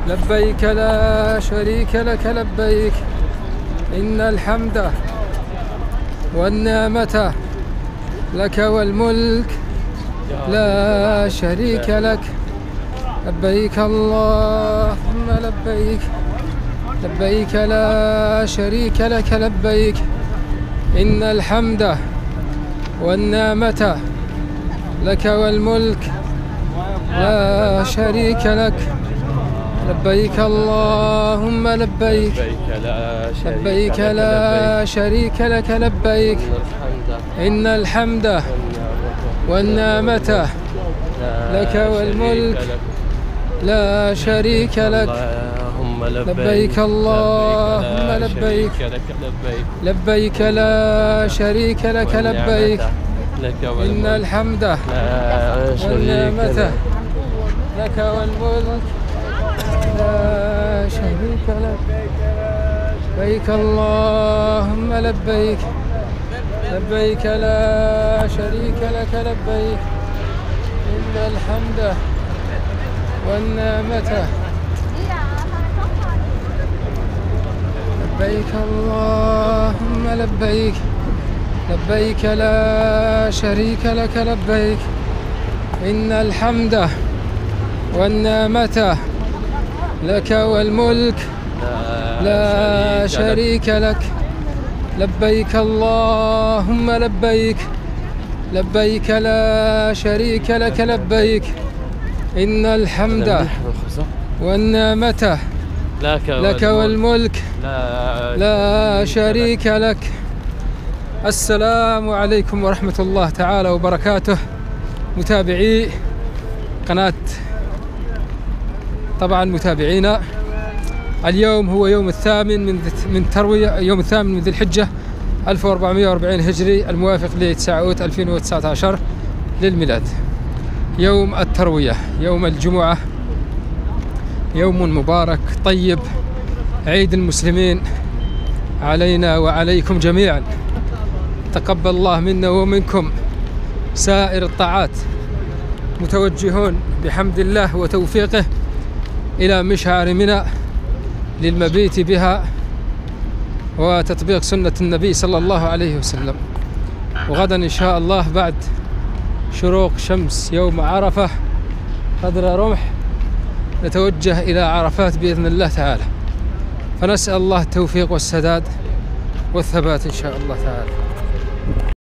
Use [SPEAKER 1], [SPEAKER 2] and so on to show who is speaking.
[SPEAKER 1] لبيك لا شريك لك لبيك إن الحمد والنعمة لك والملك لا شريك لك لبيك اللهم لبيك لبيك لا شريك لك لبيك إن الحمد والنعمة لك والملك لا شريك لك لبيك اللهم لبيك لبيك لا شريك لك لبيك إن الحمد والنعمة لك والملك لا شريك لك لبيك اللهم لبيك لبيك لا شريك لك لبيك إن الحمد والنعمة لك والملك لا شريك لك لبيك اللهم لبيك لبيك لا شريك لك لبيك إن الحمد والنعمة لبيك اللهم لبيك لبيك لا شريك لك لبيك إن الحمد والنعمة لك والملك لا شريك لك لبيك اللهم لبيك لبيك لا شريك لك لبيك إن الحمد والنعمة لك والملك لا شريك لك. السلام عليكم ورحمة الله تعالى وبركاته متابعي قناة، طبعا متابعينا، اليوم هو يوم الثامن من تروية، يوم الثامن من ذي الحجة 1440 هجري الموافق ل 9 أوت 2019 للميلاد. يوم التروية، يوم الجمعة، يوم مبارك طيب، عيد المسلمين علينا وعليكم جميعا. تقبل الله منا ومنكم سائر الطاعات. متوجهون بحمد الله وتوفيقه إلى مشعر منى للمبيت بها وتطبيق سنة النبي صلى الله عليه وسلم. وغدا إن شاء الله بعد شروق شمس يوم عرفة قدر رمح نتوجه إلى عرفات بإذن الله تعالى. فنسأل الله التوفيق والسداد والثبات إن شاء الله تعالى.